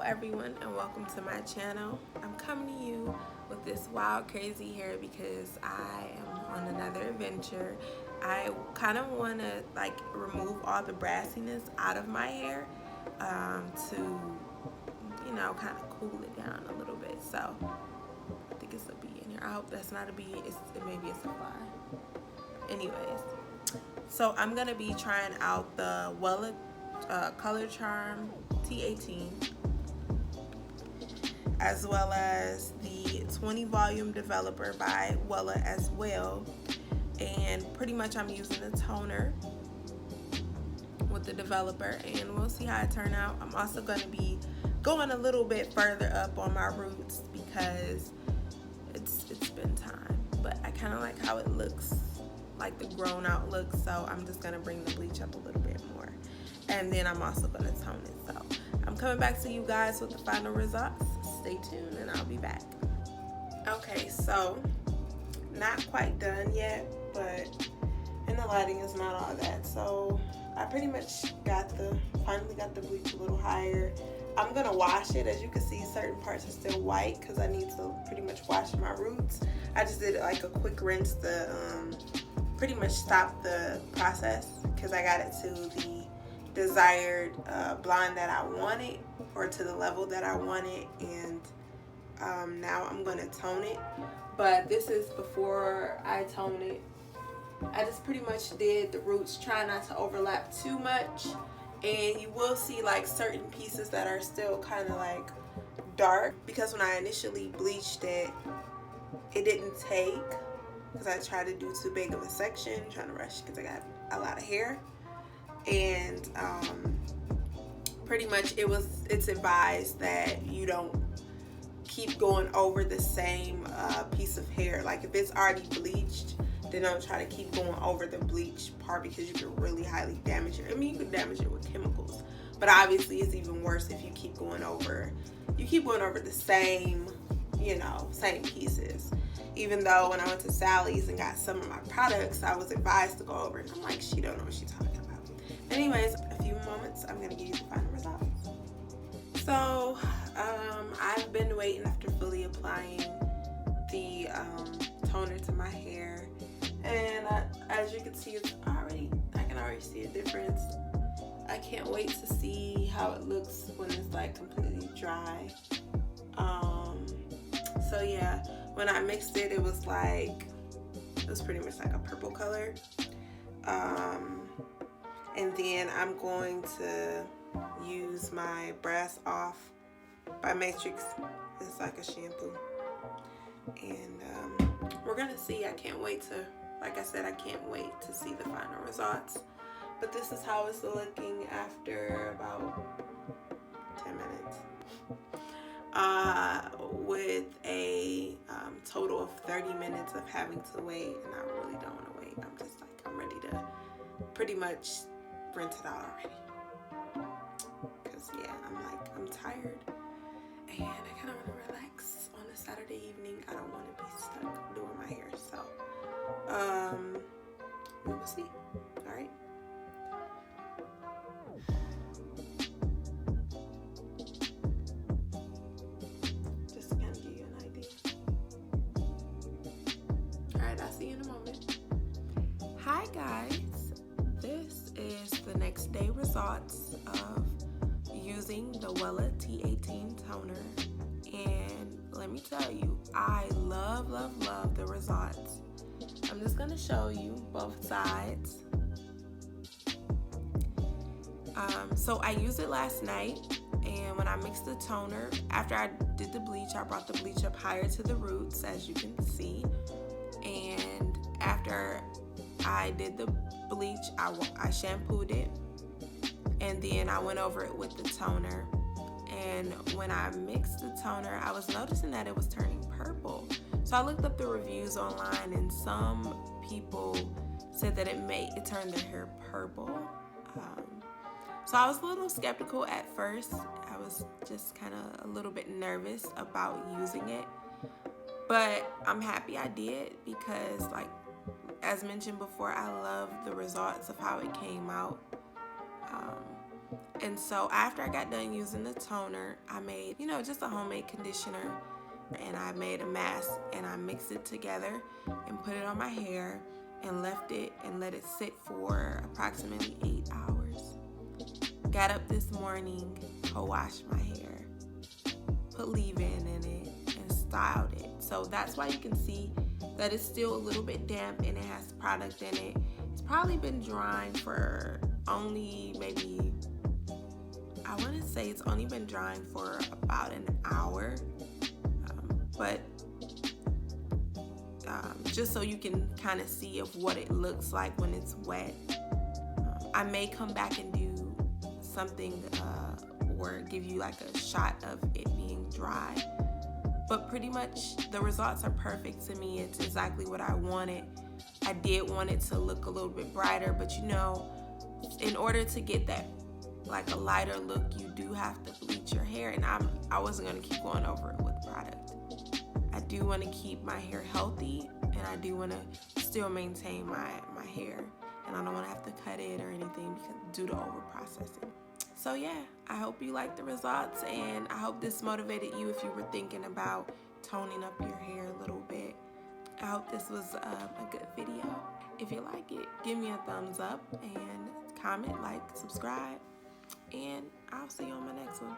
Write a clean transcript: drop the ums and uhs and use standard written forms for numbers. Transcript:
everyone, and welcome to my channel. I'm coming to you with this wild crazy hair because I am on another adventure. I kind of want to remove all the brassiness out of my hair to kind of cool it down a little bit. So I think it's a bee in here. I hope that's not a bee. Maybe it's a fly. Anyways, so I'm gonna be trying out the Wella Color Charm T18, as well as the 20 volume developer by Wella as well. And pretty much I'm using a toner with the developer, and we'll see how it turns out. I'm also going to be going a little bit further up on my roots because it's been time, but I kind of like how it looks, like the grown out look, so I'm just going to bring the bleach up a little bit more, and then I'm also going to tone it. So I'm coming back to you guys with the final results. Stay tuned and I'll be back. Okay, so not quite done yet, but and the lighting is not all that, so I pretty much finally got the bleach a little higher. I'm gonna wash it. As you can see, certain parts are still white because I need to pretty much wash my roots. I just did like a quick rinse to pretty much stop the process because I got it to the desired blonde that I wanted, or to the level that I wanted, and now I'm gonna tone it. But this is before I tone it. I just pretty much did the roots, try not to overlap too much, and you will see like certain pieces that are still kind of like dark because when I initially bleached it, it didn't take because I tried to do too big of a section, trying to rush because I got a lot of hair. And pretty much it's advised that you don't keep going over the same piece of hair. Like if it's already bleached, then don't try to keep going over the bleach part because you can really highly damage it. I mean, you can damage it with chemicals, but obviously it's even worse if you keep going over the same, same pieces. Even though when I went to Sally's and got some of my products, I was advised to go over it, and I'm like, she don't know what she's talking about. Anyways, a few moments, I'm gonna give you the final results. So I've been waiting after fully applying the toner to my hair, and as you can see, I can already see a difference. I can't wait to see how it looks when it's like completely dry. So yeah, when I mixed it, it was pretty much like a purple color. And then I'm going to use my Brass Off by Matrix. It's like a shampoo. And we're gonna see. I can't wait to, like I said, I can't wait to see the final results. But this is how it's looking after about 10 minutes. With a total of 30 minutes of having to wait, and I really don't want to wait. I'm ready to pretty much rinse it out already. Because yeah, I'm tired, and I kind of want to relax on a Saturday evening. I don't want to be stuck doing my hair, so we will see. All right. Just to kind of give you an idea. All right, I'll see you in a moment. Hi guys, this is the next day results of using the Wella T18 toner, and let me tell you, I love the results. I'm just gonna show you both sides. So I used it last night, and when I mixed the toner, after I did the bleach, I brought the bleach up higher to the roots, as you can see, and after I did the bleach, I shampooed it, and then I went over it with the toner. And when I mixed the toner, I was noticing that it was turning purple. So I looked up the reviews online, and some people said that it turned their hair purple. So I was a little skeptical at first. I was just kind of a little bit nervous about using it, but I'm happy I did because, like, as mentioned before, I love the results of how it came out. And so after I got done using the toner, I made, just a homemade conditioner, and I made a mask, and I mixed it together and put it on my hair and left it and let it sit for approximately 8 hours. Got up this morning, co-washed my hair, put leave-in in it, and styled it. So that's why you can see that it's still a little bit damp and it has product in it. It's probably been drying for only maybe, I want to say it's only been drying for about an hour. But just so you can kind of see of what it looks like when it's wet. I may come back and do something or give you like a shot of it being dry. But pretty much the results are perfect to me. It's exactly what I wanted. I did want it to look a little bit brighter, but in order to get that like a lighter look, you do have to bleach your hair, and I wasn't going to keep going over it with product. I do want to keep my hair healthy, and I do want to still maintain my hair, and I don't want to have to cut it or anything due to over processing. So yeah, I hope you like the results, and I hope this motivated you if you were thinking about toning up your hair a little bit. I hope this was a good video. If you like it, give me a thumbs up and comment, like, subscribe, and I'll see you on my next one.